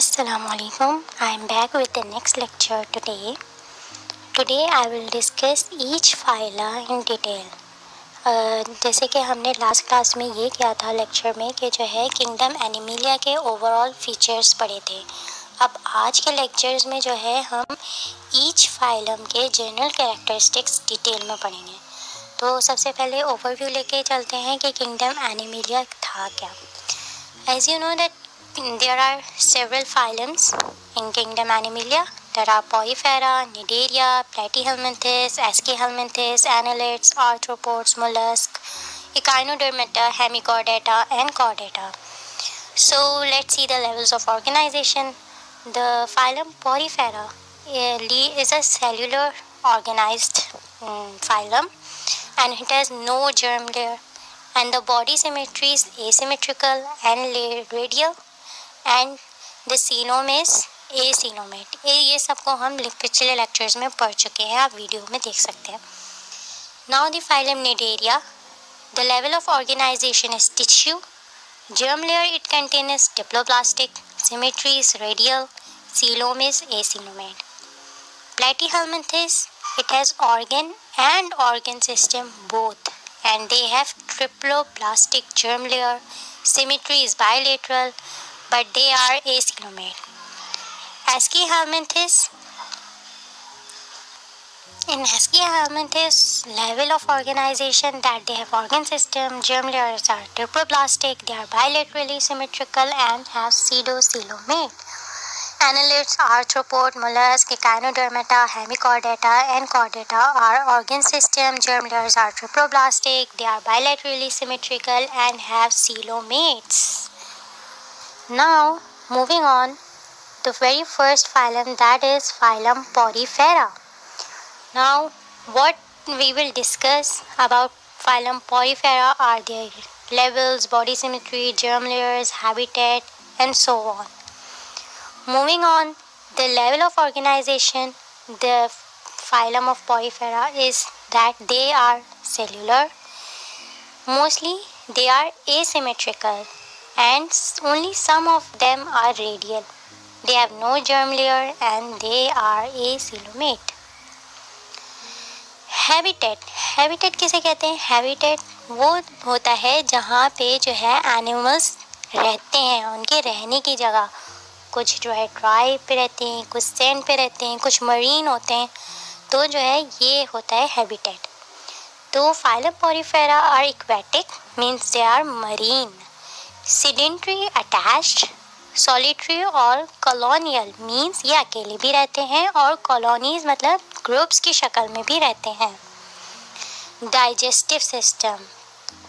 Assalamualaikum. I am back with the next lecture today. Today I will discuss each phyla in detail. जैसे कि हमने last class में ये किया था लेक्चर में कि जो है किंगडम एनिमिलिया के ओवरऑल फीचर्स पढ़े थे। अब आज के लेक्चर्स में जो है हम ईच फाइलम के जनरल कैरेक्टरिस्टिक्स डिटेल में पढ़ेंगे। तो सबसे पहले ओवरव्यू लेके चलते हैं कि किंगडम एनिमिलिया था क्या। As you know that there are several phylums in kingdom Animalia. There are Polyphera, Cnidaria, Platyhelminthes, Aschelminthes, Annelids, Arthropods, mollusks, Echinodermata, Hemichordata, and Chordata. So let's see the levels of organization. The phylum Polyphera is a cellular organized phylum, and it has no germ layer, and the body symmetry is asymmetrical and radial, and the coelom is acoelomate. ये सबको हम पिछले lectures में पढ़ चुके हैं, आप video में देख सकते हैं. Now the phylum Cnidaria. The level of organization is tissue. Germ layer it contains is diploblastic. Symmetry is radial. Coelom is acoelomate. Platyhelminthes, it has organ and organ system both, and they have triploblastic germ layer. Symmetry is bilateral, but they are acoelomate. Aschelminthes, in Aschelminthes level of organization that they have organ system, germ layers are triploblastic, they are bilaterally symmetrical and have pseudocoelomate. Annelids, arthropod, mollusk, echinodermata, hemichordata, and chordata are organ system, germ layers are triploblastic, they are bilaterally symmetrical and have coelomates. Now, moving on, the very first phylum, that is phylum Porifera. Now, what we will discuss about phylum Porifera are their levels, body symmetry, germ layers, habitat, and so on. Moving on, the level of organization, the phylum of Porifera is that they are cellular. Mostly, they are asymmetrical, and only some of them are radial. They have no germ layer and they are acoelomate. Habitat किसे कहते हैं? Habitat वो होता है जहाँ पे जो है एनिमल्स रहते हैं, उनके रहने की जगह. कुछ जो है ड्राई पे रहते हैं, कुछ सैंड पे रहते हैं, कुछ मरीन होते हैं. तो जो है ये होता है हैबिटेट. तो phylum Porifera are aquatic, means they are marine. Sedentary, attached, solitary और कॉलोनियल, मीन्स ये अकेले भी रहते हैं और कॉलोनीज मतलब ग्रुप्स की शक्ल में भी रहते हैं. डाइजेस्टिव सिस्टम,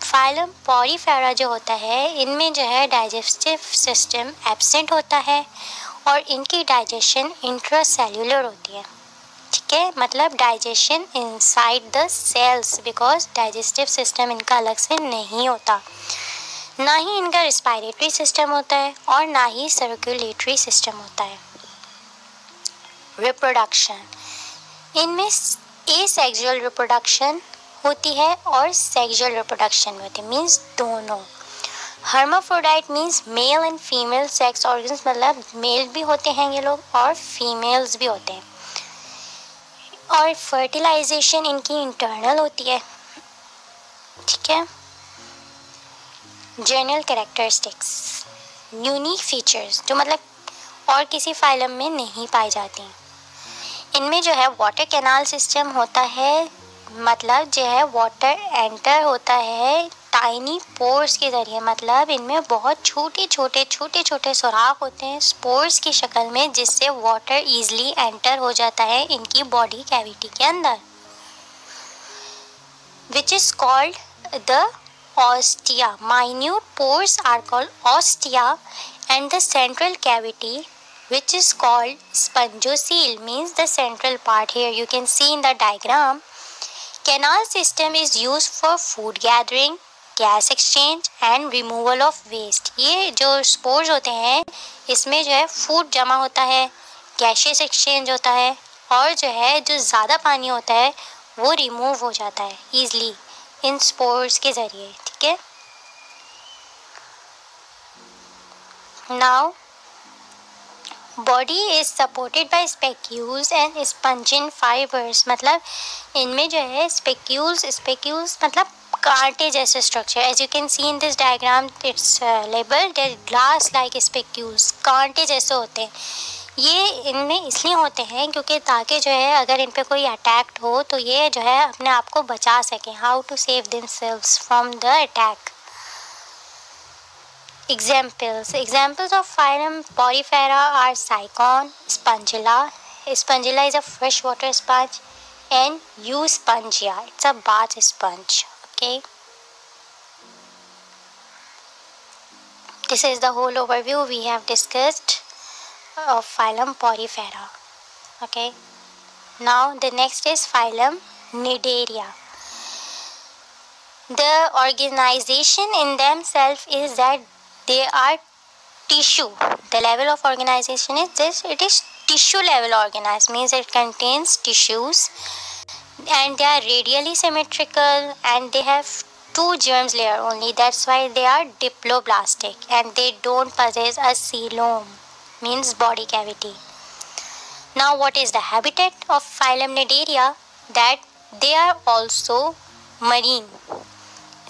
फाइलम पोरिफेरा जो होता है इनमें जो है डाइजेस्टिव सिस्टम एब्सेंट होता है और इनकी डाइजेशन इंट्रासेल्युलर होती है. ठीक है, मतलब digestion inside the cells, because digestive system इनका अलग से नहीं होता. ना ही इनका रेस्पिरेटरी सिस्टम होता है और ना ही सर्कुलेटरी सिस्टम होता है. रिप्रोडक्शन, इनमें एसेक्सुअल रिप्रोडक्शन होती है और सेक्सुअल रिप्रोडक्शन होती है, मीन्स दोनों. Hermaphrodite means male and female sex organs, मतलब मेल भी होते हैं ये लोग और फीमेल्स भी होते हैं. और फर्टिलाइजेशन इनकी इंटरनल होती है. ठीक है. जनरल कैरेक्टरिस्टिक्स, यूनिक फीचर्स जो मतलब और किसी फाइलम में नहीं पाई जाती. इनमें जो है वाटर कैनाल सिस्टम होता है, मतलब जो है वाटर एंटर होता है टाइनी पोर्स के ज़रिए, मतलब इनमें बहुत छोटे छोटे सुराख होते हैं स्पोर्स की शक्ल में, जिससे वाटर इजीली एंटर हो जाता है इनकी बॉडी कैविटी के अंदर, which is called the ostia. Minute pores are called ostia, and the central cavity, which is called spongocoel, means the central part. Here you can see in the diagram. Canal system is used for food gathering, gas exchange and removal of waste. ये जो spores होते हैं इसमें जो है food जमा होता है, गैसेस एक्सचेंज होता है और जो है जो ज़्यादा पानी होता है वो रिमूव हो जाता है ईजिली इन स्पोर्स के ज़रिए. ठीक है. Now body is supported by spicules and spongin fibres, मतलब इनमें जो है स्पेक्यूल्स मतलब कांटे जैसे structure. As you can see in this diagram it's labelled glass like spicules, कांटे जैसे होते हैं. ये इनमें इसलिए होते हैं क्योंकि ताकि जो है अगर इन पे कोई अटैक हो तो ये जो है अपने आप को बचा सकें. How to save themselves from the attack. Examples of phylum Porifera are Cycon, Spongilla. Spongilla is a freshwater sponge, and Euspongia. It's a bath sponge. Okay. This is the whole overview we have discussed of phylum Porifera. Okay. Now the next is phylum Cnidaria. The organization in themselves is that they are tissue. The level of organization is this. It is tissue level organized, means it contains tissues and they are radially symmetrical and they have 2 germs layer only. That's why they are diploblastic and they don't possess a coelom, means body cavity. Now what is the habitat of phylum Cnidaria? That they are also marine.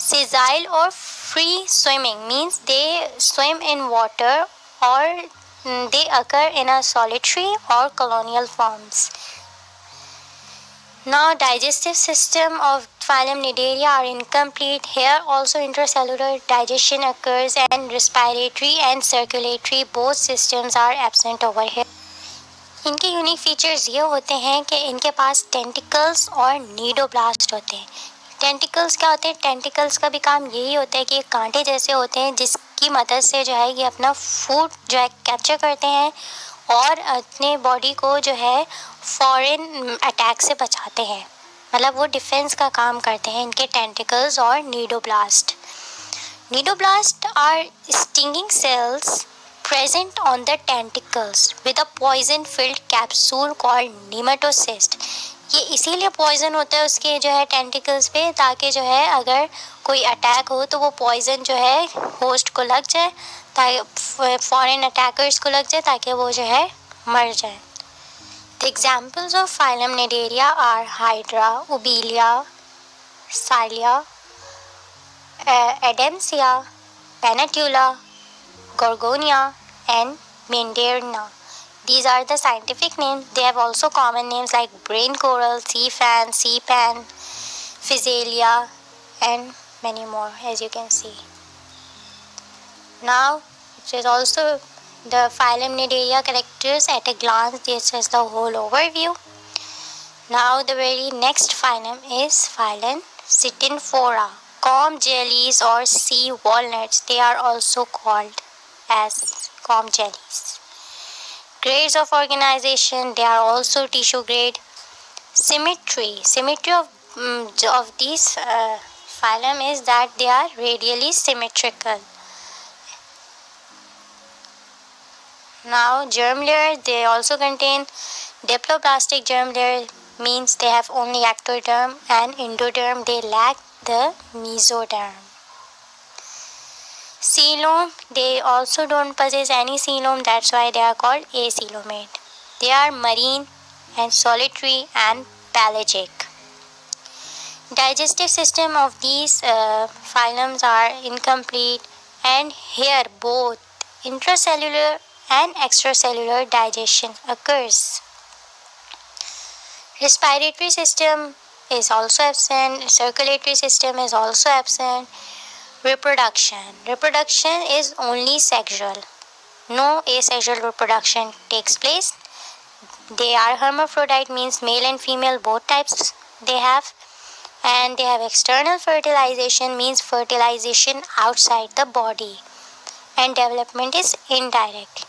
Sessile or free swimming, means they swim in water or they occur in a solitary or colonial forms. Now digestive system of phylum Cnidaria are incomplete. Here also intercellular digestion occurs and respiratory and circulatory both systems are absent over here. इनके unique features ये होते हैं कि इनके पास tentacles और cnidoblast होते हैं. Tentacles क्या होते हैं? टेंटिकल्स का भी काम यही होता है कि ये कांटे जैसे होते हैं जिसकी मदद से जो है ये अपना फूड जो है कैप्चर करते हैं और अपने बॉडी को जो है फॉरेन अटैक से बचाते हैं. मतलब वो डिफेंस का काम करते हैं इनके टेंटिकल्स और cnidoblast. Cnidoblast are stinging cells present on the tentacles with a poison filled capsule called nematocyst. ये इसीलिए पॉइजन होता है उसके जो है टेंटिकल्स पे, ताकि जो है अगर कोई अटैक हो तो वो पॉइजन जो है होस्ट को लग जाए, ताकि फॉरेन अटैकर्स को लग जाए, ताकि वो जो है मर जाए. The examples of phylum Cnidaria are Hydra, Ubelia, Cilia, Adamsia, Panatula, Gorgonia and Mandarina. These are the scientific names. They have also common names like brain coral, sea fan, sea pan, physalia and many more, as you can see. Now it is also the phylum Cnidaria characters at a glance. This is the whole overview. Now the very next phylum is phylum Sittinifera. Comb jellies or sea walnuts, they are also called as comb jellies. Grades of organization, they are also tissue grade. Symmetry of these phylum is that they are radially symmetrical. Now germ layer, they also contain diploblastic germ layer, means they have only ectoderm, and endoderm, they lack the mesoderm. Coelom, they also don't possess any coelom, that's why they are called acoelomate. They are marine and solitary and pelagic. Digestive system of these phylums are incomplete, and here both intracellular and extracellular digestion occurs. Respiratory system is also absent, circulatory system is also absent. Reproduction is only sexual. No asexual reproduction takes place. They are hermaphrodite, means male and female both types they have. And they have external fertilization, means fertilization outside the body. And development is indirect.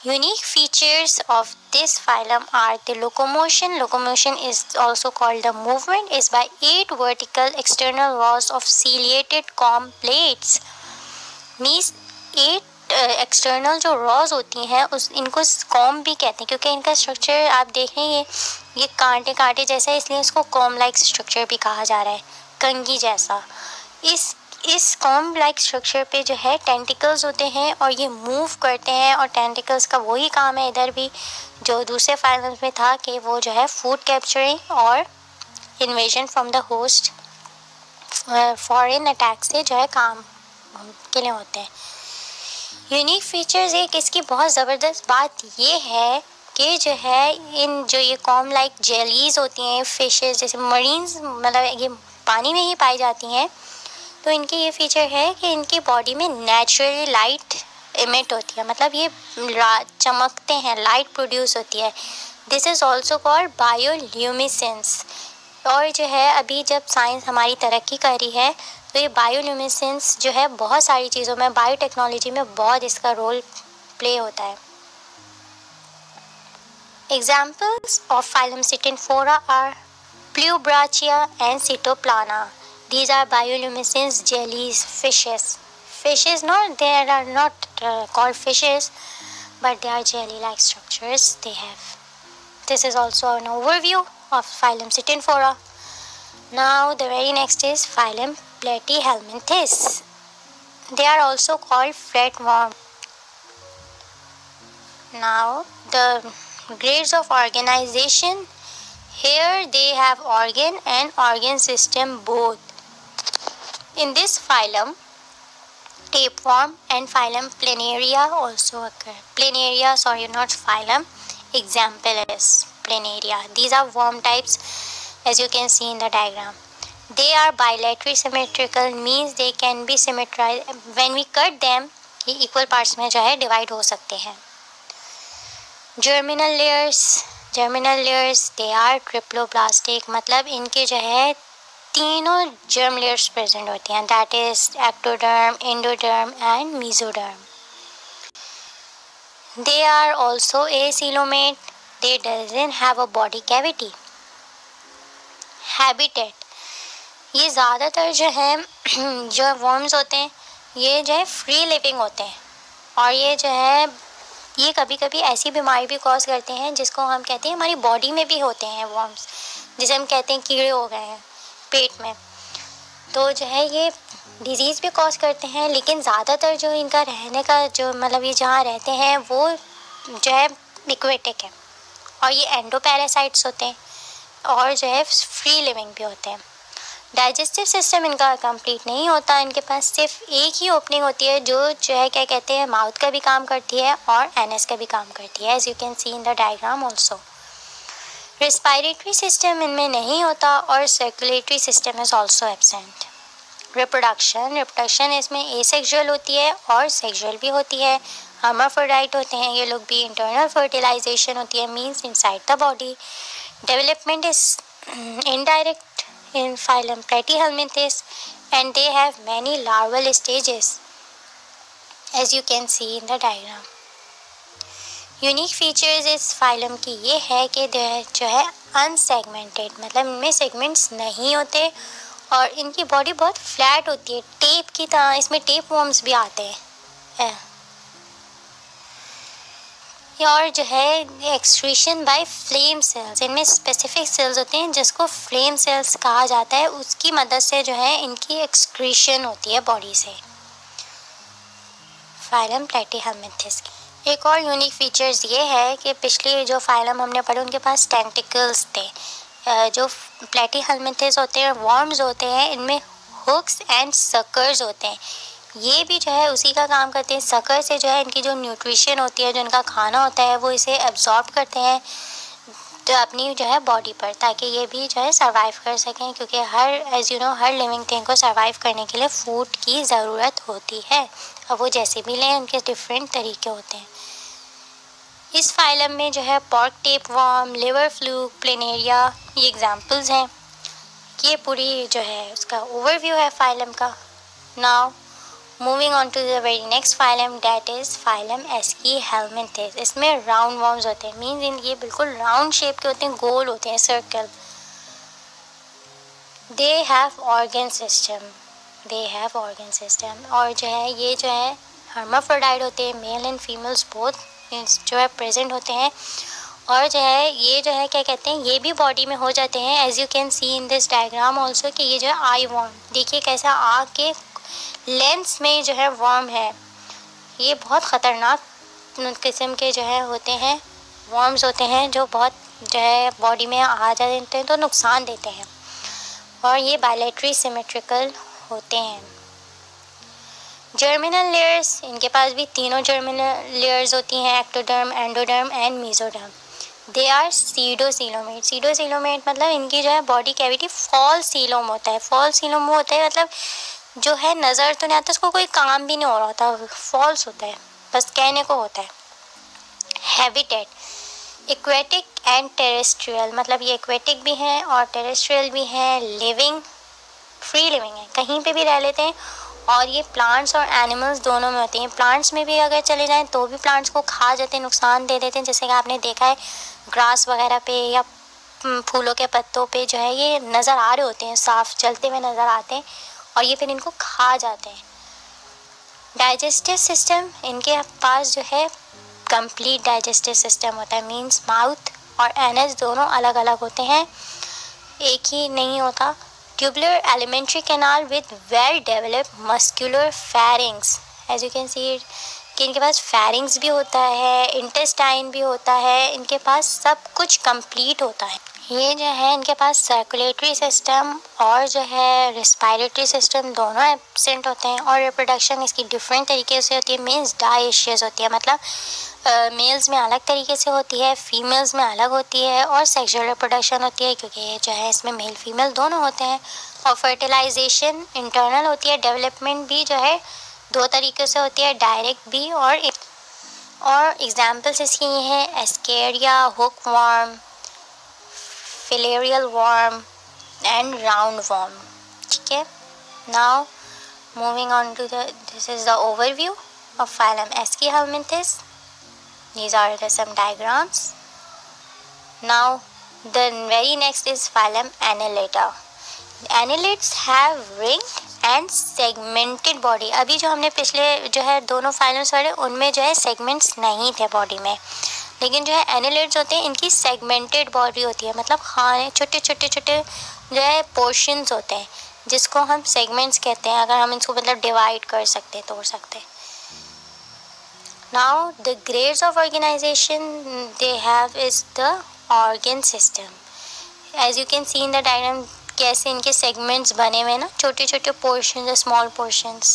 Unique features of this phylum are the locomotion. Locomotion is also called the movement, is by 8 vertical external rows of ciliated comb plates. Means 8 external जो rows होती हैं उस इनको com भी कहते हैं, क्योंकि इनका स्ट्रक्चर आप देखेंगे ये कांटे जैसा है, इसलिए इसको कॉम लाइक स्ट्रक्चर भी कहा जा रहा है, कंघी जैसा. इस इस कॉम्ब लाइक स्ट्रक्चर पे जो है टेंटिकल्स होते हैं और ये मूव करते हैं, और टेंटिकल्स का वही काम है इधर भी जो दूसरे फाइलम्स में था कि वो जो है फूड कैप्चरिंग और invasion from the host, foreign attack से जो है काम के लिए होते हैं। यूनिक फीचर्स एक इसकी बहुत ज़बरदस्त बात ये है कि जो है इन जो ये कॉम्ब लाइक जेलीज होती हैं, फिशेस जैसे मरीन्स, मतलब ये पानी में ही पाई जाती हैं, तो इनकी ये फीचर है कि इनकी बॉडी में नेचुरली लाइट इमिट होती है, मतलब ये चमकते हैं, लाइट प्रोड्यूस होती है। This is also called bioluminescence. और जो है अभी जब साइंस हमारी तरक्की कर रही है तो ये बायोल्यूमिसेंस जो है बहुत सारी चीज़ों में, बायोटेक्नोलॉजी में बहुत इसका रोल प्ले होता है। Examples of phylum ctenophora are pleurobrachia and ctenoplana. These are bioluminescent jellies, fishes. Fishes, they are not called fishes, but they are jelly-like structures they have. This is also an overview of phylum Sitinfora. Now the very next is phylum Platyhelminthes. They are also called fretworm. Now the grades of organization. Here they have organ and organ system both. In this phylum, tapeworm and phylum Planaria also occur. Planaria, not phylum. Example is Planaria. These are worm types, as you can see in the diagram. They are bilaterally symmetrical, means they can be symmetrized. When we cut them, ये equal parts में जो है divide हो सकते हैं. Germinal layers, they are triploblastic, मतलब इनके जो है तीनों जर्म लेयर्स प्रेजेंट होती हैं, that is ectoderm, endoderm and mesoderm. They are also acoelomate, they doesn't have a body cavity. Habitat, ये ज़्यादातर जो है जो वर्म्स होते हैं ये जो है फ्री लिविंग होते हैं, और ये जो है ये कभी कभी ऐसी बीमारी भी कॉज करते हैं जिसको हम कहते हैं हमारी बॉडी में भी होते हैं वर्म्स, जिसे हम कहते हैं कीड़े हो गए हैं पेट में, तो जो है ये डिजीज़ भी कॉज करते हैं। लेकिन ज़्यादातर जो इनका रहने का जो मतलब ये जहाँ रहते हैं वो जो है एक्वेटिक है, और ये एंडोपैरासाइट्स होते हैं और जो है फ्री लिविंग भी होते हैं। डाइजेस्टिव सिस्टम इनका कंप्लीट नहीं होता, इनके पास सिर्फ एक ही ओपनिंग होती है जो है क्या कहते हैं माउथ का भी काम करती है और एनएस का भी काम करती है, as you can see in the diagram also. Respiratory system इनमें नहीं होता और circulatory system is also absent. Reproduction इसमें एसेक्सुअल होती है और सेक्सुअल भी होती है। हर्माफ्रोडाइट होते हैं ये लोग भी। इंटरनल फर्टिलाइजेशन होती है, means inside the body. Development is indirect in phylum Platyhelminthes, and they have many larval stages, as you can see in the diagram. Unique features इस फाइलम की ये है कि जो है अनसेगमेंटेड, मतलब इनमें सेगमेंट्स नहीं होते और इनकी बॉडी बहुत फ्लैट होती है, टेप की तरह। इसमें टेप वर्म्स भी आते हैं। और जो है एक्सक्रीशन बाय फ्लेम सेल्स, इनमें स्पेसिफिक सेल्स होते हैं जिसको फ्लेम सेल्स कहा जाता है, उसकी मदद से जो है इनकी एक्सक्रीशन होती है बॉडी से। फाइलम प्लेटीहेल्मिंथेस की एक और यूनिक फीचर्स ये है कि पिछली जो फाइलम हमने पढ़े उनके पास टेंटिकल्स थे। जो प्लेटीहेल्मिंथेस होते हैं वर्म्स होते हैं, इनमें हुक्स एंड सकर्स होते हैं, ये भी जो है उसी का काम करते हैं। सकर से जो है इनकी जो न्यूट्रिशन होती है, जो इनका खाना होता है, वो इसे एब्जॉर्ब करते हैं तो अपनी जो है बॉडी पर, ताकि ये भी जो है सर्वाइव कर सकें, क्योंकि हर लिविंग थिंग को सर्वाइव करने के लिए फूड की ज़रूरत होती है। अब वो जैसे भी लें उनके डिफरेंट तरीके होते हैं। इस फाइलम में जो है pork tape worm, liver fluke, planaria, ये एग्जाम्पल्स हैं। ये पूरी जो है उसका ओवरव्यू है फाइलम का। Now moving on to the very next phylum, that is phylum aschelminthes. इसमें राउंड वर्म्स होते हैं, मीन्स ये बिल्कुल राउंड शेप के होते हैं, गोल होते हैं, circle. They have organ system, और जो है ये जो है हर्माफ्रोडाइट होते हैं, मेल एंड फीमेल्स बोथ जो है प्रेजेंट होते हैं। और जो है ये जो है क्या कहते हैं, ये भी बॉडी में हो जाते हैं, as you can see in this diagram also, कि ये जो है आई वर्म, देखिए कैसा आग के लेंस में जो है वर्म है, ये बहुत ख़तरनाक किस्म के जो है होते हैं, वर्म्स होते हैं जो बहुत जो है बॉडी में आ जाते हैं तो नुकसान देते हैं, और ये बायलेटरी सिमेट्रिकल होते हैं। जर्मिनल लेयर्स, इनके पास भी तीनों जर्मिनल लेयर्स होती हैं, ectoderm, endoderm and mesoderm. They are pseudocoelomate. Pseudocoelomate मतलब इनकी जो है बॉडी कैविटी फॉल्स सीलोम होता है। फॉल्स सीलोम वो होता है मतलब जो है नज़र तो नहीं आता, उसको कोई काम भी नहीं हो रहा होता, फॉल्स होता है, बस कहने को होता है। हैबिटेट, एक्वेटिक एंड टेरेस्ट्रियल, मतलब ये एक्वेटिक भी हैं और टेरेस्ट्रियल भी हैं। लिविंग, फ्री लिविंग है, कहीं पे भी रह लेते हैं, और ये प्लांट्स और एनिमल्स दोनों में होते हैं। प्लांट्स में भी अगर चले जाएं तो भी प्लांट्स को खा जाते हैं, नुकसान दे देते हैं, जैसे कि आपने देखा है ग्रास वगैरह पे या फूलों के पत्तों पे जो है ये नज़र आ रहे होते हैं, साफ चलते हुए नज़र आते हैं, और ये फिर इनको खा जाते हैं। डाइजेस्टिव सिस्टम, इनके पास जो है कंप्लीट डाइजेस्टिव सिस्टम होता है, मींस माउथ और एनस दोनों अलग अलग होते हैं, एक ही नहीं होता। Tubular alimentary canal with well developed muscular pharynx, as you can see कि इनके पास फेरिंग्स भी होता है, इंटेस्टाइन भी होता है, इनके पास सब कुछ कंप्लीट होता है। ये जो है इनके पास सर्कुलेटरी सिस्टम और जो है रेस्पिरेटरी सिस्टम दोनों एब्सेंट होते हैं, और रिप्रोडक्शन इसकी डिफरेंट तरीके से होती है, मीन्स डाइशियस होती है, मतलब मेल्स में अलग तरीके से होती है, फीमेल्स में अलग होती है, और सेक्सुअल रिप्रोडक्शन होती है क्योंकि ये जो है इसमें मेल फीमेल दोनों होते हैं। और फर्टिलाइजेशन इंटरनल होती है, डेवलपमेंट भी जो है दो तरीके से होती है, डायरेक्ट भी और एग्जाम्पल्स इसकी ये हैं ascaris, hookworm, filarial worm and roundworm. ठीक है, now moving on to this is the overview of phylum Aschelminthus. These are the some diagrams. Now the very next is phylum Annelida. Annelids have ringed and segmented body. अभी जो हमने पिछले जो है दोनों phylums पढ़े उनमें जो है सेगमेंट्स नहीं थे बॉडी में, लेकिन जो है एनिलिड्स होते हैं इनकी सेगमेंटेड बॉडी होती है, मतलब खाने छोटे छोटे छोटे जो है पोर्शंस होते हैं जिसको हम सेगमेंट्स कहते हैं, अगर हम इसको मतलब डिवाइड कर सकते हैं, तोड़ सकते हैं। Now the grades of organization they have is the organ system. As you can see in the diagram कैसे इनके segments बने हुए ना, छोटे छोटे portions, small portions.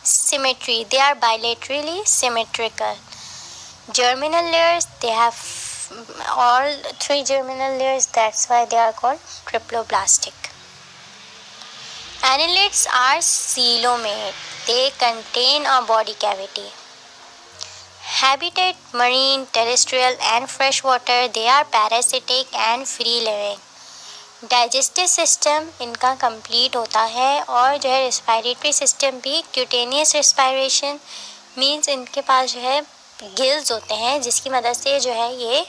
Symmetry, they are bilaterally symmetrical. Germinal layers, they have all three germinal layers, that's why they are called triploblastic. Annelids are coelomate. They contain a body cavity. Habitat, marine, terrestrial and freshwater. They are parasitic and free living. Digestive system इनका complete होता है, और जो है respiratory system भी cutaneous respiration means इनके पास जो है gills होते हैं जिसकी मदद से जो है ये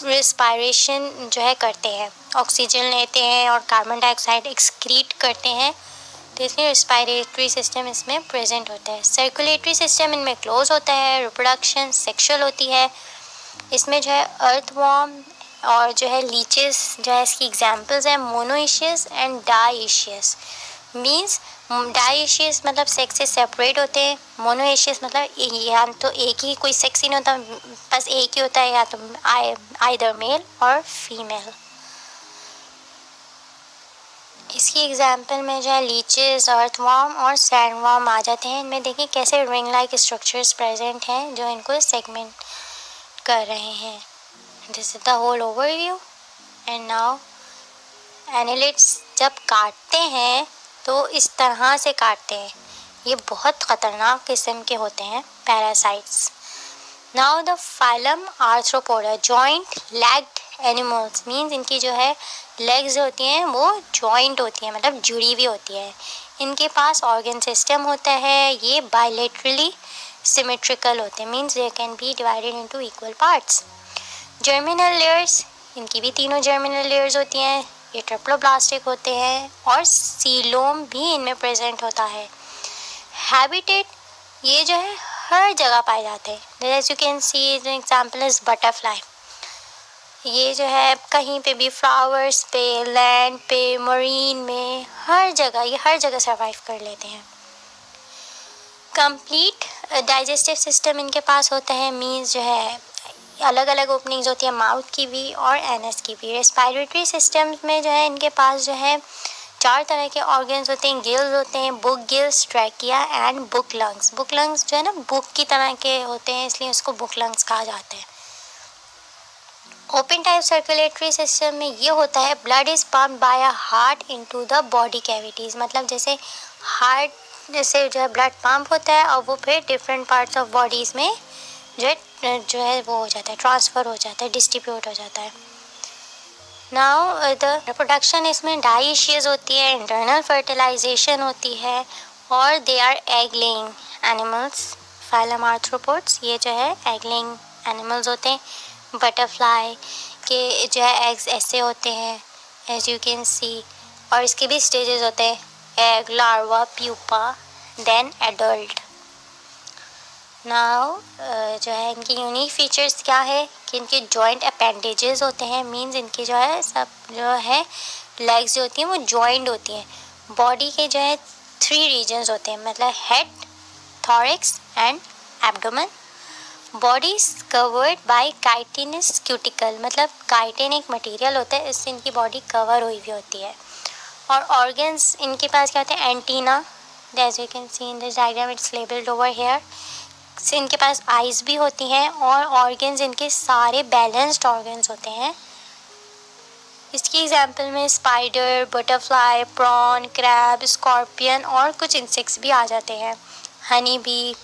respiration जो है करते हैं, ऑक्सीजन लेते हैं और कार्बन डाइऑक्साइड एक्सक्रीट करते हैं, तो इसलिए रेस्पिरेटरी सिस्टम इसमें प्रेजेंट होता है। सर्कुलेटरी सिस्टम इनमें क्लोज होता है, रिप्रोडक्शन सेक्सुअल होती है, इसमें जो है अर्थवॉर्म और जो है लीचेस जो है इसकी एग्जांपल्स हैं monoecious and dioecious. Means dioecious मतलब सेक्स से सेपरेट होते हैं, मोनोइशियस मतलब या तो एक ही कोई सेक्स ही नहीं होता, बस एक ही होता है, या तो आइदर मेल और फीमेल। इसकी एग्जाम्पल में जो है लीचेस, अर्थवॉर्म और सैंडवॉर्म आ जाते हैं। इनमें देखिए कैसे रिंग लाइक स्ट्रक्चर्स प्रेजेंट हैं जो इनको सेगमेंट कर रहे हैं। This is the whole overview. And now annelids जब काटते हैं तो इस तरह से काटते हैं, ये बहुत ख़तरनाक किस्म के होते हैं parasites. Now the phylum arthropoda, joint legged animals means इनकी जो है लेग्स होती हैं वो जॉइंट होती हैं, मतलब जुड़ी हुई होती है। इनके पास ऑर्गन सिस्टम होता है, ये बायलेटरली सिमेट्रिकल होते हैं, means they can be divided into equal parts. Germinal layers, इनकी भी तीनों जर्मिनल लेयर्स होती हैं, ये ट्रिप्लोब्लास्टिक होते हैं, और सीलोम भी इनमें प्रेजेंट होता है। हैबिटेट, ये जो है हर जगह पाए जाते हैं, as you can see example is butterfly. ये जो है कहीं पे भी, फ्लावर्स पे, लैंड पे, मरीन में, हर जगह, ये हर जगह सरवाइव कर लेते हैं। कंप्लीट डाइजेस्टिव सिस्टम इनके पास होता है, मीन्स जो है अलग अलग ओपनिंग्स होती है, माउथ की भी और एनस की भी। रेस्पिरेटरी सिस्टम में जो है इनके पास जो है 4 तरह के ऑर्गन्स होते हैं, गिल्स होते हैं, book gills, trachea and book lungs. Book lungs जो है ना बुक की तरह के होते हैं, इसलिए उसको बुक लंग्स कहा जाता है। ओपन टाइप सर्कुलेटरी सिस्टम में ये होता है, blood is pumped bye a heart into the body cavities. मतलब जैसे हार्ट जैसे जो है ब्लड पंप होता है और वो फिर डिफरेंट पार्ट्स ऑफ बॉडीज में जो है वो हो जाता है, ट्रांसफ़र हो जाता है, डिस्ट्रीब्यूट हो जाता है। नाउ द रिप्रोडक्शन इसमें डाइशियस होती है, इंटरनल फर्टिलाइजेशन होती है और they are egg laying animals. Phylum arthropods ये जो है एग लेइंग एनिमल्स होते हैं। बटरफ्लाई के जो है एग्स ऐसे होते हैं एज यू कैन सी, और इसके भी स्टेजेस होते हैं, egg, larva, pupa, then adult. Now जो है इनकी यूनिक फीचर्स क्या है कि इनके जॉइंट अपेंडेजेस होते हैं, मींस इनकी जो है सब जो है लेग्स जो होती हैं वो जॉइंट होती हैं। बॉडी के जो है 3 रीजन्स होते हैं, मतलब head, thorax and abdomen. Body is covered by chitinous cuticle, मतलब काइटिन एक मटेरियल होता है, इससे इनकी बॉडी कवर हुई हुई होती है। और ऑर्गन्स इनके पास क्या होते हैं, antenna, as you can see in this diagram it's labelled over here. इनके पास आइज़ भी होती हैं और ऑर्गन्स इनके सारे बैलेंस्ड ऑर्गन्स होते हैं। इसकी एग्जांपल में spider, butterfly, prawn, crab, scorpion और कुछ इंसेक्ट्स भी आ जाते हैं। Honey bee,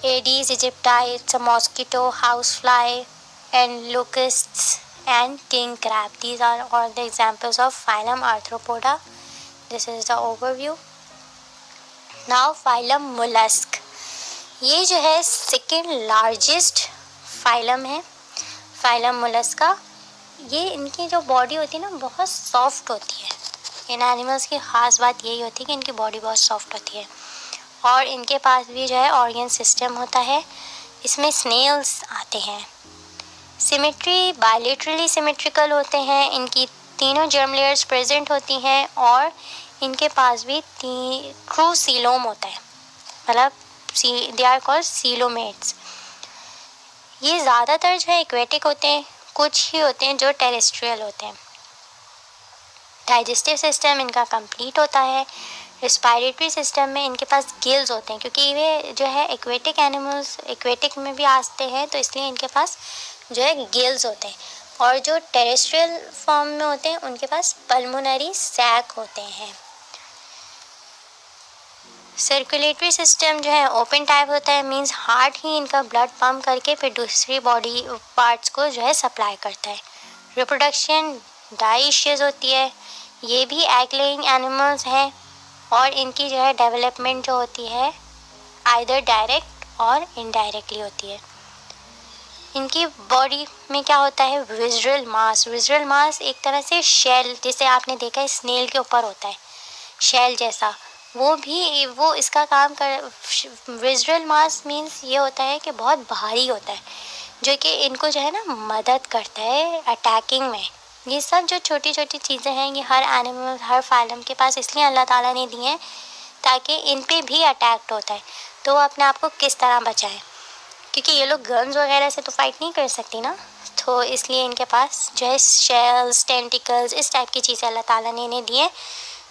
Aedes aegypti, mosquito, house fly and locusts and king crab. These are all the examples of phylum Arthropoda. This is the overview. Now phylum mollusk. ये जो है second largest phylum है, phylum Mollusca. ये इनकी जो body होती है ना बहुत सॉफ्ट होती है। इन एनिमल्स की ख़ास बात यही होती है कि इनकी बॉडी बहुत सॉफ्ट होती है और इनके पास भी जो है ऑर्गन सिस्टम होता है। इसमें स्नेल्स आते हैं। सिमेट्री बायलेटरली सिमेट्रिकल होते हैं, इनकी तीनों जर्म लेयर्स प्रेजेंट होती हैं और इनके पास भी ट्रू सीलोम होता है, मतलब दे आर कॉल्ड सीलोमेट्स। ये ज़्यादातर जो है एक्वेटिक होते हैं, कुछ ही होते हैं जो टेरेस्ट्रियल होते हैं। डाइजेस्टिव सिस्टम इनका कंप्लीट होता है। रेस्पिरेटरी सिस्टम में इनके पास गिल्स होते हैं, क्योंकि वे जो है एक्वेटिक एनिमल्स एक्वेटिक में भी आते हैं तो इसलिए इनके पास जो है गिल्स होते हैं। और जो टेरेस्ट्रियल फॉर्म में होते हैं उनके पास पल्मोनरी सैक होते हैं। सर्कुलेटरी सिस्टम जो है ओपन टाइप होता है, मींस हार्ट ही इनका ब्लड पंप करके फिर दूसरी बॉडी पार्ट्स को जो है सप्लाई करता है। रिप्रोडक्शन डाइशियस होती है, ये भी एग लेइंग एनिमल्स हैं और इनकी जो है डेवलपमेंट जो होती है आइदर डायरेक्ट और इनडायरेक्टली होती है। इनकी बॉडी में क्या होता है, विज़रल मास। विज़रल मास एक तरह से शेल, जैसे आपने देखा है स्नेल के ऊपर होता है शेल जैसा, वो इसका काम कर। विज़रल मास मीन्स ये होता है कि बहुत भारी होता है, जो कि इनको जो है ना मदद करता है अटैकिंग में। ये सब जो छोटी छोटी चीज़ें हैं ये हर एनिमल हर फाइलम के पास इसलिए अल्लाह ताला ने दी हैं ताकि इन पे भी अटैक्ट होता है तो वो अपने आप को किस तरह बचाएं, क्योंकि ये लोग गन्स वगैरह से तो फाइट नहीं कर सकती ना, तो इसलिए इनके पास जो है शेल्स, टेंटिकल्स, इस टाइप की चीज़ें अल्लाह ताला ने इन्हें दी हैं,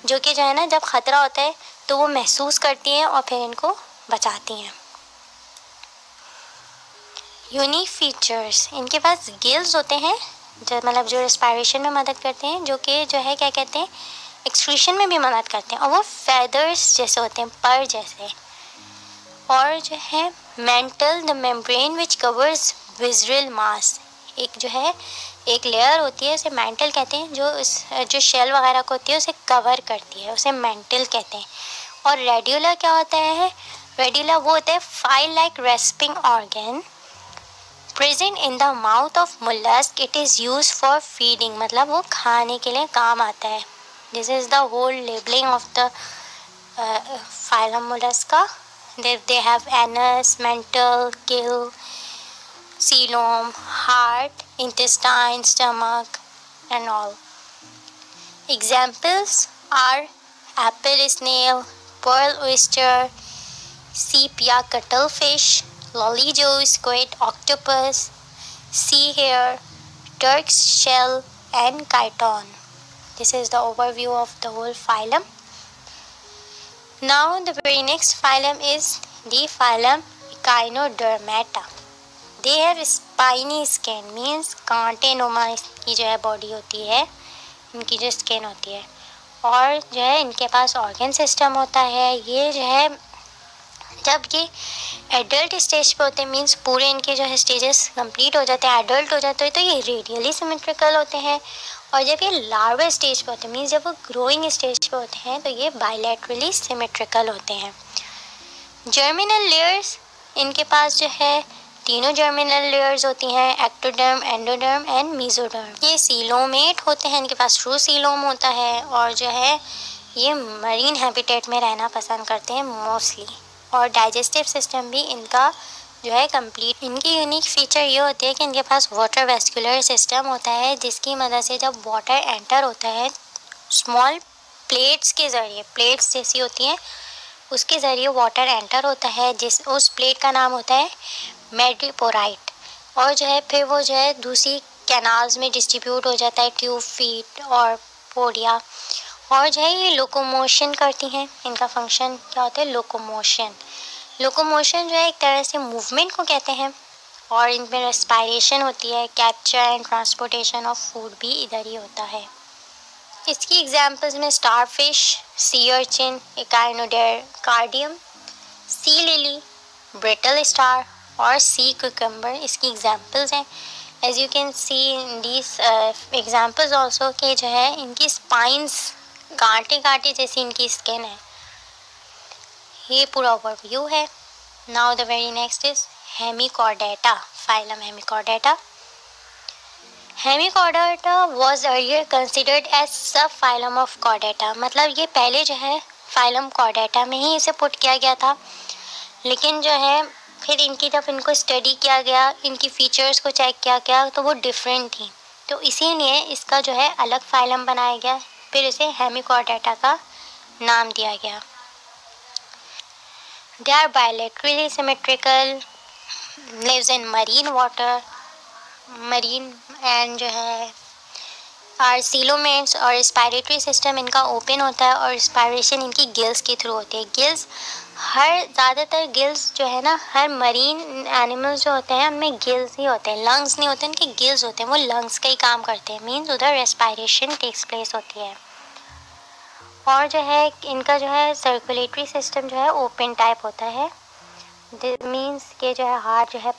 जो कि जो है ना जब ख़तरा होता है तो वो महसूस करती हैं और फिर इनको बचाती हैं। यूनिक फीचर्स, इनके पास गिल्स होते हैं जो मतलब जो रेस्पिरेशन में मदद करते हैं, जो कि जो है क्या कहते हैं एक्सक्रीशन में भी मदद करते हैं, और वो फेदर्स जैसे होते हैं, पर जैसे। और जो है mantle, the membrane which covers visceral mass, एक जो है एक लेयर होती है उसे मेंटल कहते हैं, जो शेल वगैरह को होती है उसे कवर करती है, उसे मेंटल कहते हैं। और रेड्यूला क्या होता है, रेड्यूला वो होता है file like rasping organ present in the mouth of mollusc. It is use for feeding, मतलब वो खाने के लिए काम आता है। This is the whole labelling of the phylum Mollusca. They have anus, mental, gill coelom, heart, intestine, stomach, and all. Examples are apple snail, pearl oyster, sepia cuttlefish, lollyjoe squid, octopus, sea hare, Turk's shell, and chiton. This is the overview of the whole phylum. Now the very next phylum is the phylum Echinodermata. They have spiny skin, means कांटेनुमा की जो है body होती है, इनकी जो skin होती है, और जो है इनके पास ऑर्गन सिस्टम होता है। ये जो है जब ये एडल्ट स्टेज पे होते हैं, मीन्स पूरे इनके जो है स्टेजेस कंप्लीट हो जाते हैं, एडल्ट हो जाते हैं, तो ये रेडियली सिमेट्रिकल होते हैं। और जब ये लार्वा स्टेज पे होते हैं, मीन्स जब वो ग्रोइंग स्टेज पे होते हैं, तो ये बायलैटरली सिमेट्रिकल होते हैं। जर्मिनल लेयर्स, इनके पास जो है तीनों जर्मिनल लेयर्स होती हैं, एक्टोडर्म, एंडोडर्म एंड मेसोडर्म। ये सीलोमेट होते हैं, इनके पास ट्रू सीलोम होता है, और जो है ये मरीन हैबिटेट में रहना पसंद करते हैं मोस्टली। और डाइजेस्टिव सिस्टम भी इनका जो है कंप्लीट। इनकी यूनिक फीचर ये होती है कि इनके पास वाटर वेस्कुलर सिस्टम होता है, जिसकी मदद से जब वाटर एंटर होता है स्मॉल प्लेट्स के ज़रिए, प्लेट्स जैसी होती हैं उसके ज़रिए वाटर एंटर होता है, जिस उस प्लेट का नाम होता है मेडिपोराइट। और जो है फिर वो जो है दूसरी कैनाल्स में डिस्ट्रीब्यूट हो जाता है, ट्यूब, फीट और पोडिया। और जो है ये लोकोमोशन करती हैं। इनका फंक्शन क्या होता है? लोकोमोशन। लोकोमोशन जो है एक तरह से मूवमेंट को कहते हैं। और इनमें रेस्पायरेशन होती है, capture and transportation of food भी इधर ही होता है। इसकी एग्जांपल्स में starfish, sea urchin, echinoderm, sea lily, brittle star और सी कुकम्बर इसकी एग्जांपल्स हैं। As you can see in these examples also कि जो है इनकी स्पाइंस कांटे कांटे जैसी इनकी स्किन है। ये पूरा ओवरव्यू है। Now the very next is Hemichordata, phylum Hemichordata. Hemichordata was earlier considered as subphylum of Chordata, मतलब ये पहले जो है फाइलम कॉर्डेटा में ही इसे पुट किया गया था, लेकिन जो है फिर इनकी जब इनको स्टडी किया गया, इनकी फीचर्स को चेक किया गया तो वो डिफरेंट थी, तो इसीलिए इसका जो है अलग फाइलम बनाया गया, फिर इसे हेमिकॉर्डेटा का नाम दिया गया। They are bilaterally symmetrical, lives in marine water, marine and जो है are coelomates, और रेस्पिरेटरी सिस्टम इनका ओपन होता है और रेस्पिरेशन इनकी गिल्स के थ्रू होती है। गिल्स ज़्यादातर गिल्स जो है ना, हर मरीन एनिमल्स जो होते हैं उनमें गिल्स ही होते हैं, लंग्स नहीं होते, इनके गिल्स होते हैं, वो लंग्स का ही काम करते हैं, मीन्स उधर रेस्पिरेशन टेक्स प्लेस होती है। और जो है इनका जो है सर्कुलेटरी सिस्टम जो है ओपन टाइप होता है, मीन्स के जो है हार्ट जो है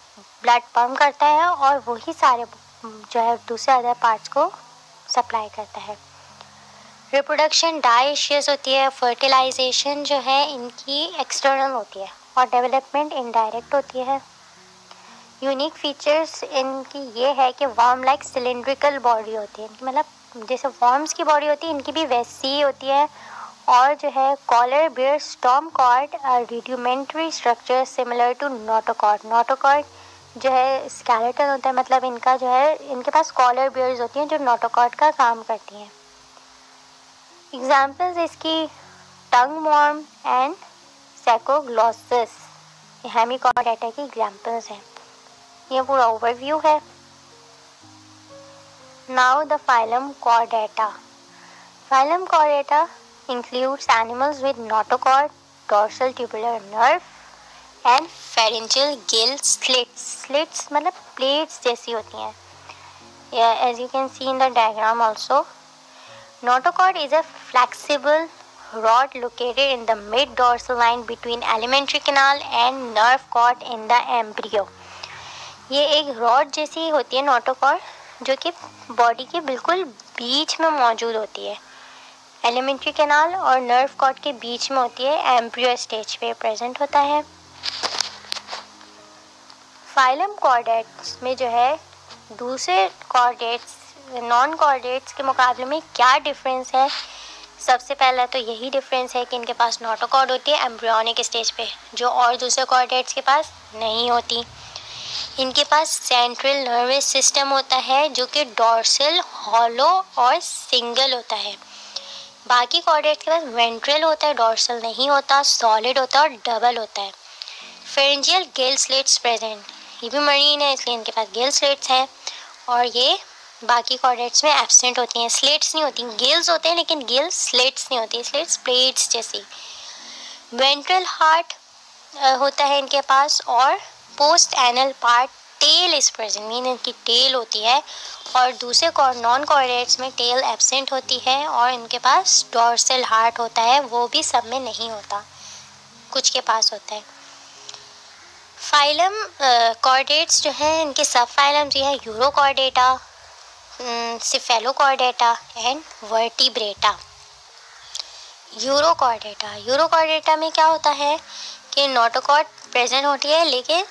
ब्लड पंप करता है और वही सारे जो है दूसरे अदर पार्ट्स को सप्लाई करता है। रिप्रोडक्शन डायशियस होती है, फर्टिलाइजेशन जो है इनकी एक्सटर्नल होती है और डेवलपमेंट इनडायरेक्ट होती है। यूनिक फीचर्स इनकी ये है कि वर्म लाइक सिलिंड्रिकल बॉडी होती है, मतलब जैसे वर्म्स की बॉडी होती है इनकी भी वैसी ही होती है। और जो है collar bear stomochord rudimentary structure similar to notochord. Notochord जो है स्केलेटन होता है, मतलब इनका जो है इनके पास कॉलर बियर्स होती हैं जो नोटोकॉर्ड का काम करती हैं। एग्जाम्पल्स इसकी टंग वर्म एंड सैकोग्लॉसिस हेमिकॉर्डेटा की एग्जाम्पल्स हैं। ये पूरा ओवरव्यू है। Now the phylum Chordata. Phylum Chordata includes animals with notochord, dorsal tubular nerve and pharyngeal gill slits. Slits मतलब plates जैसी होती हैं। Yeah, as you can see in the diagram also. Notochord is a flexible rod located in the mid dorsal line between alimentary canal and nerve cord in the embryo. ये एक rod जैसी होती है notochord, जो कि body के बिल्कुल बीच में मौजूद होती है, एलिमेंट्री कैनाल और नर्व कॉर्ड के बीच में होती है, एम्ब्रियो स्टेज पे प्रेजेंट होता है। फाइलम कॉर्डेट्स में जो है दूसरे कॉर्डेट्स नॉन कॉर्डेट्स के मुकाबले में क्या डिफरेंस है? सबसे पहला तो यही डिफरेंस है कि इनके पास नोटोकॉर्ड होती है एम्ब्रियोनिक स्टेज पे, जो और दूसरे कॉर्डेट्स के पास नहीं होती। इनके पास सेंट्रल नर्वस सिस्टम होता है जो कि डोर्सल, हॉलो और सिंगल होता है। बाकी कॉर्डेट्स के पास वेंट्रल होता है, डोर्सल नहीं होता, सॉलिड होता है और डबल होता है। फेरेंजियल गिल स्लिट्स प्रेजेंट, ये भी मरीन है इसलिए इनके पास गिल स्लिट्स हैं और ये बाकी कॉर्डेट्स में एब्सेंट होती हैं। स्लिट्स नहीं होती, गिल्स होते हैं लेकिन गिल स्लिट्स नहीं होती, स्लिट्स प्लेट्स जैसी। वेंट्रल हार्ट होता है इनके पास और post anal part tail is present, mean इनकी टेल होती है और दूसरे नॉन कॉर्डेट्स में टेल एब्सेंट होती है और इनके पास डोर्सल हार्ट होता है, वो भी सब में नहीं होता, कुछ के पास होता है। फाइलम कॉर्डेट्स जो है इनके सब फाइलम्स ये है urochordata, cephalochordata and vertebrata. Urochordata में क्या होता है कि नोटोकॉर्ड प्रेजेंट होती है लेकिन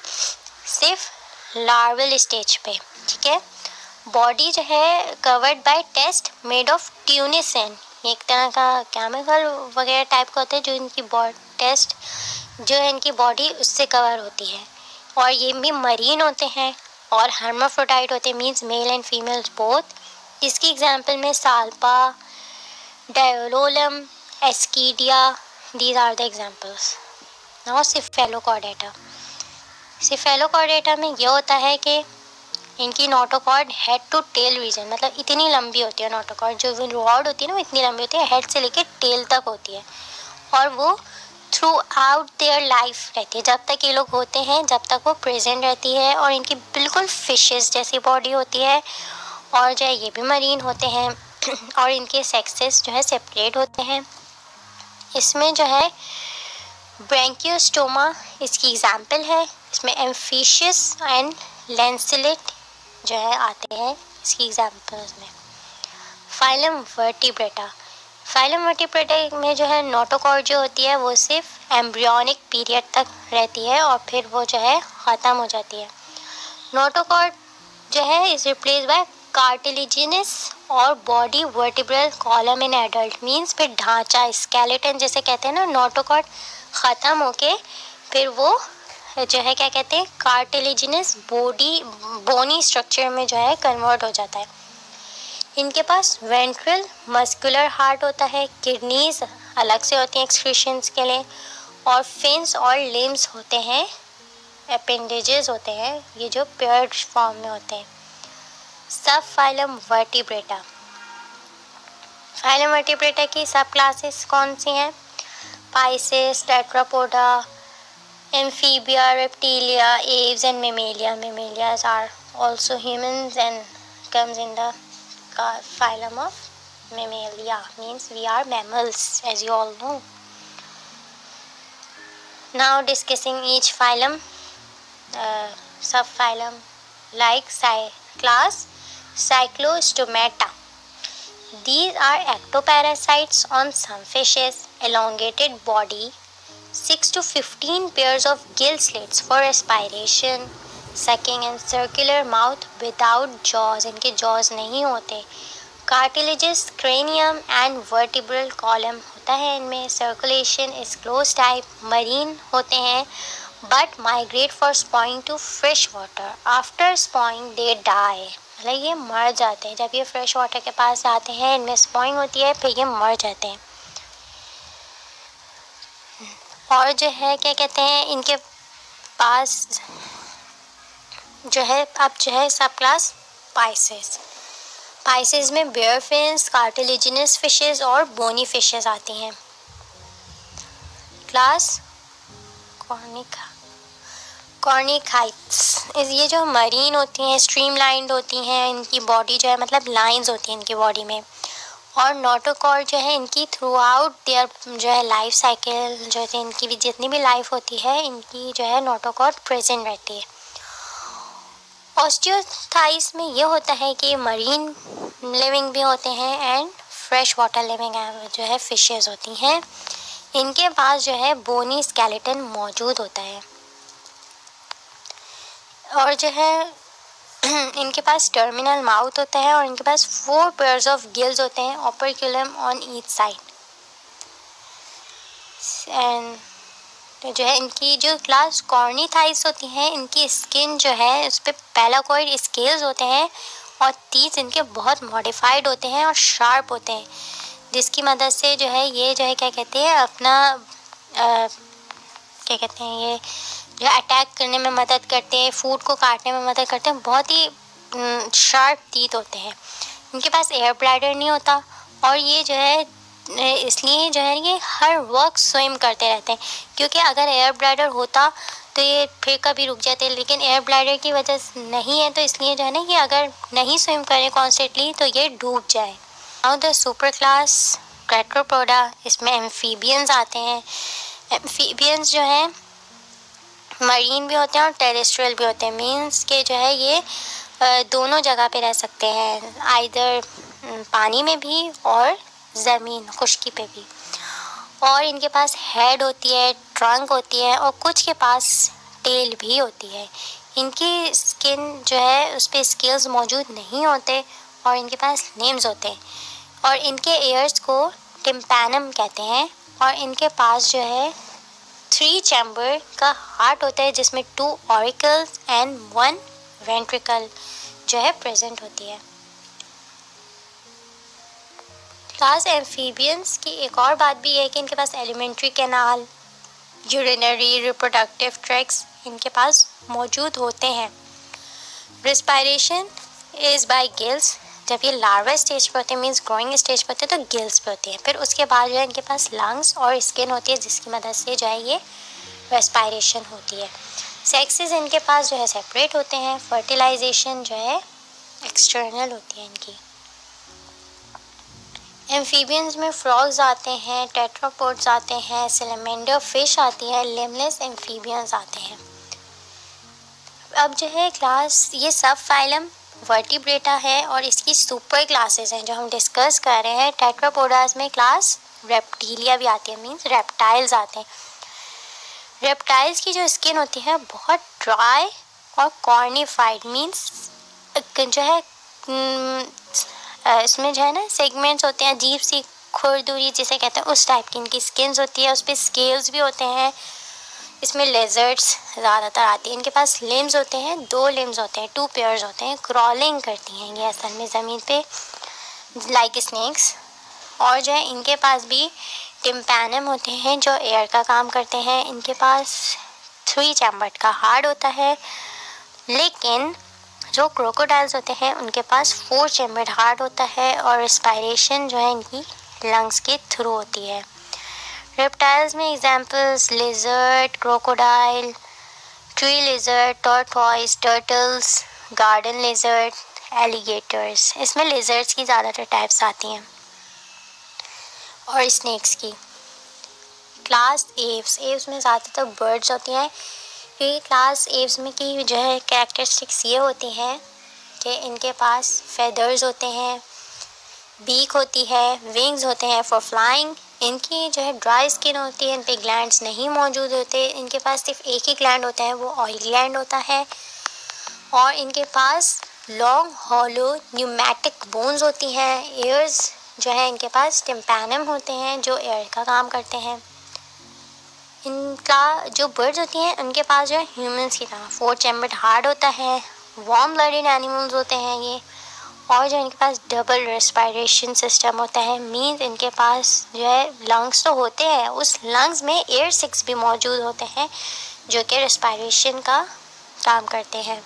सिर्फ लार्वल स्टेज पे, ठीक है। बॉडी जो है covered by test made of tunicin, एक तरह का केमिकल वगैरह टाइप का होता है जो इनकी टेस्ट जो है इनकी बॉडी उससे कवर होती है और ये भी मरीन होते हैं और हर्माफ्रोडाइट होते हैं, means male and females both. इसकी एग्जांपल में salpa, doliolum, ascidia, these are the examples. Now cephalochordata में ये होता है कि इनकी notochord head to tail region, मतलब इतनी लंबी होती है नोटोकॉर्ड, जो रॉड होती है ना वो इतनी लंबी होती है, हेड से लेकर टेल तक होती है और वो थ्रू आउट देयर लाइफ रहती है, जब तक ये लोग होते हैं जब तक वो प्रेजेंट रहती है और इनकी बिल्कुल फिशेस जैसी बॉडी होती है और जो है ये भी मरीन होते हैं और इनके सेक्सेस जो है सेपरेट होते हैं। इसमें जो है ब्रैंकियोस्टोमा इसकी एग्जाम्पल है, इसमें एम्फिशियस एंड लैंसेलेट जो है आते हैं इसकी एग्जाम्पल्स में। फाइलम वर्टिब्रेटा में जो है नोटोकॉर्ड जो होती है वो सिर्फ एम्ब्रियोनिक पीरियड तक रहती है और फिर वो जो है ख़त्म हो जाती है। नोटोकॉर्ड जो है इज रिप्लेस बाय कार्टिलेजिनस और body vertebral column in adult, means फिर ढांचा स्केलेटन जैसे कहते हैं ना, नोटोकॉर्ड ख़त्म होके फिर वो जो है क्या कहते हैं कार्टिलेजिनस बोनी स्ट्रक्चर में जो है कन्वर्ट हो जाता है। इनके पास वेंट्रल मस्कुलर हार्ट होता है, किडनीज अलग से होती हैं एक्सक्रीशंस के लिए और फिन्स और लिम्स होते हैं, अपेंडेजेस होते हैं ये जो पेयर्ड फॉर्म में होते हैं। सब फाइलम वर्टिब्रेटा की सब क्लासेस कौन सी हैं? Pisces, Tetrapoda, amphibia, reptilia, Aves and Mammalia. Mammalias are also humans and comes in the phylum of Mammalia, means we are mammals as you all know. Now discussing each phylum, subphylum, like class Cyclostomata. These are ectoparasites on some fishes, elongated body, 6 to 15 pairs of gill slits for respiration, sucking and circular mouth without jaws, इनके jaws नहीं होते। Cartilages, cranium and vertebral column होता है इनमें। Circulation is close type, marine होते हैं but migrate for spawning to fresh water. After spawning they die, मतलब ये मर जाते हैं जब ये फ्रेश वाटर के पास आते हैं, इनमें स्पॉइंग होती है फिर ये मर जाते हैं। और जो है क्या कहते हैं इनके पास जो है अब जो है सब क्लास पाइसेस में बेयर फिन्स, कार्टिलेजिनस फिशेस और बोनी फिशेस आती हैं। क्लास कॉर्निकाइट्स, ये जो मरीन होती हैं, स्ट्रीमलाइंड होती हैं, इनकी बॉडी जो है मतलब लाइंस होती हैं इनकी बॉडी में और नोटोकॉर्ड जो है इनकी थ्रू आउट देयर जो है लाइफ साइकिल जो है इनकी भी जितनी भी लाइफ होती है इनकी जो है नोटोकॉर्ड प्रेजेंट रहती है। ऑस्टियोथाइस में ये होता है कि मरीन लिविंग भी होते हैं एंड फ्रेश वाटर लिविंग जो है फिशेस होती हैं, इनके पास जो है बोनी स्केलेटन मौजूद होता है और जो है इनके पास टर्मिनल माउथ होता है और इनके पास 4 पेयर्स ऑफ गिल्स होते हैं, ओपर्क्यूलम ऑन ईच साइड। एंड तो जो है इनकी जो क्लास कॉर्नी थाइस होती हैं, इनकी स्किन जो है उस पर पैलाकॉइड स्केल्स होते हैं और टीथ इनके बहुत मॉडिफाइड होते हैं और शार्प होते हैं, जिसकी मदद से जो है ये जो है क्या कहते हैं अपना क्या कहते हैं ये जो अटैक करने में मदद करते हैं, फूड को काटने में मदद करते हैं। बहुत ही शार्प टीथ होते हैं। इनके पास एयर ब्लैडर नहीं होता और ये जो है इसलिए जो है ये हर वक्त स्विम करते रहते हैं, क्योंकि अगर एयर ब्लैडर होता तो ये फिर कभी रुक जाते, लेकिन एयर ब्लैडर की वजह से नहीं है, तो इसलिए जो है ना ये अगर नहीं स्विम करें कॉन्स्टेंटली तो ये डूब जाए। Now the super class Tetrapoda, इसमें एम्फीबियंस आते हैं। एम्फीबियंस जो है मरीन भी होते हैं और टेरेस्ट्रियल भी होते हैं, मीन्स के जो है ये दोनों जगह पे रह सकते हैं, आइदर पानी में भी और ज़मीन खुश्की पे भी। और इनके पास हेड होती है, ट्रंक होती है और कुछ के पास टेल भी होती है। इनकी स्किन जो है उस पर स्केल्स मौजूद नहीं होते और इनके पास लिम्स होते हैं और इनके एयर्स को टिम्पैनम कहते हैं। और इनके पास जो है 3 चैम्बर का हार्ट होता है, जिसमें 2 ऑरिकल्स एंड 1 वेंट्रिकल जो है प्रेजेंट होती है। क्लास एम्फीबियंस की एक और बात भी है कि इनके पास alimentary canal, urinary, reproductive tracts इनके पास मौजूद होते हैं। रिस्पायरेशन इज बाय गिल्स, जब ये लार्वा स्टेज पे होते हैं मीन्स ग्रोइंग स्टेज पे होते हैं तो गिल्स पे होते हैं। फिर उसके बाद जो है इनके पास लंग्स और स्किन होती है, जिसकी मदद से जो है ये रेस्पायरेशन होती है। सेक्सेस इनके पास जो है सेपरेट होते हैं। फर्टिलाइजेशन जो है एक्सटर्नल होती है इनकी। एम्फीबियंस में फ्रॉग्स आते हैं, टेट्रापोड्स आते हैं, सैलमेंडर फिश आती है, लिमलेस एम्फीबियंस आते हैं। अब जो है क्लास ये सब फाइलम वर्टिब्रेटा है और इसकी सुपर क्लासेस हैं जो हम डिस्कस कर रहे हैं। टेट्रापोडास में क्लास रेप्टिलिया भी आती है, मीन्स रेप्टाइल्स आते हैं। रेप्टाइल्स की जो स्किन होती है बहुत ड्राई और कॉर्निफाइड, मीन्स जो है इसमें जो है ना सेगमेंट्स होते हैं, अजीब सी खुरदुरी जिसे कहते हैं, उस टाइप की इनकी स्किन्स होती है। उस पर स्केल्स भी होते हैं। इसमें लेजर्ड्स ज़्यादातर आती है। इनके पास लिम्स होते हैं, 2 लिम्स होते हैं, 2 पेयर्स होते हैं। क्रॉलिंग करती हैं ये असल में ज़मीन पे लाइक स्नेक्स। और जो है इनके पास भी टिम्पैनम होते हैं जो एयर का काम करते हैं। इनके पास 3 चैम्बर्ड का हार्ट होता है, लेकिन जो क्रोकोडाइल्स होते हैं उनके पास 4 चैम्बर्ड हार्ट होता है और रेस्पायरेशन जो है इनकी लंग्स के थ्रू होती है। रेप्टाइल्स में examples lizard, crocodile, tree lizard, tortoise, turtles, garden lizard, alligators. इसमें लिजर्ड्स की ज़्यादातर टाइप्स आती हैं और स्नेक्स की। क्लास एव्स में ज़्यादातर बर्ड्स होती हैं। ये क्लास एव्स में की जो है कैरेक्टरिस्टिक्स ये होती हैं कि इनके पास फेदर्स होते हैं, बीक होती है, विंग्स होते हैं फॉर फ्लाइंग। इनकी जो है ड्राई स्किन होती है, इन पे ग्लैंड्स नहीं मौजूद होते। इनके पास सिर्फ एक ही ग्लैंड होता है, वो ऑयल ग्लैंड होता है। और इनके पास लॉन्ग हॉलो न्यूमेटिक बोन्स होती हैं। एयर्स जो है इनके पास टिम्पैनम होते हैं जो एयर का काम करते हैं। इनका जो बर्ड्स होती हैं उनके पास जो है ह्यूमंस की तरह 4 चैम्बर्ड हार्ट होता है। वार्म ब्लडेड एनिमल्स होते हैं ये। और जो इनके पास डबल रेस्पायरेशन सिस्टम होता है, मीन्स इनके पास जो है लंग्स तो होते हैं, उस लंग्स में एयर सिक्स भी मौजूद होते हैं जो कि रेस्पायरेशन का काम करते हैं।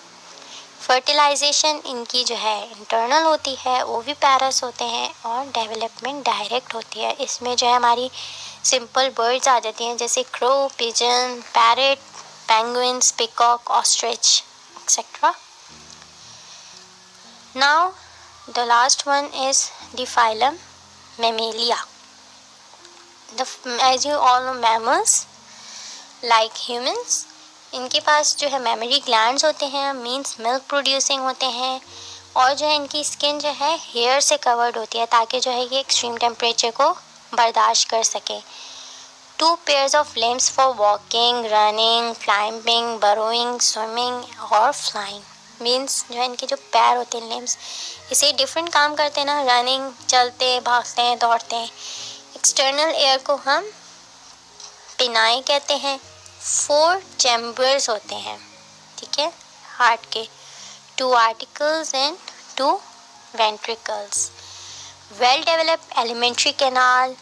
फर्टिलाइजेशन इनकी जो है इंटरनल होती है, ओविपेरस होते हैं और डेवलपमेंट डायरेक्ट होती है। इसमें जो है हमारी सिंपल बर्ड्स आ जाती हैं जैसे crow, pigeon, parrot, penguins, peacock, ostrich etcetera. Now the last one is the phylum Mammalia. As you all know, mammals like humans, इनके पास जो है मेमोरी ग्लैंड्स होते हैं, मीन्स मिल्क प्रोड्यूसिंग होते हैं। और जो है इनकी स्किन जो है हेयर से कवर्ड होती है ताकि जो है ये एक्सट्रीम टेम्परेचर को बर्दाश्त कर सके। 2 pairs of limbs for walking, running, climbing, burrowing, swimming और flying। मीन्स जो है इनके जो पैर होते हैं लिम्स, इसे डिफरेंट काम करते हैं ना, रनिंग, चलते, भागते हैं, दौड़ते हैं। एक्सटर्नल एयर को हम पिनाई कहते हैं 4 चैम्बर्स होते हैं, ठीक है, हार्ट के, 2 auricles and 2 ventricles. Well developed alimentary canal,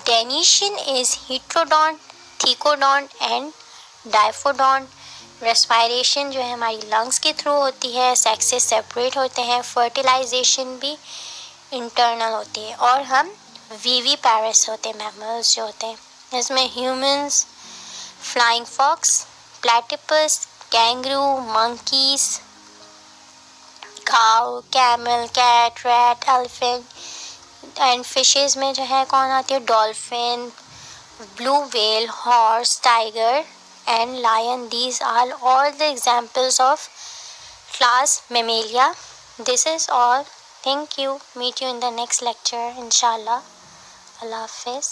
dentition is heterodont, thecodont and diphyodont. Respiration जो है हमारी लंग्स के थ्रू होती है, सेक्स से सेपरेट होते हैं, फर्टिलाइजेशन भी इंटरनल होती है, और हम विविपैरस होते हैं, मैमल्स जो होते हैं, इसमें humans, flying fox, platypus, kangaroo, monkeys, cow, camel, cat, rat, elephant and fishes में जो है कौन आती है, dolphin, blue whale, horse, tiger and lion. These are all the examples of class Mammalia. This is all. Thank you. Meet you in the next lecture, inshallah. Allah Hafiz.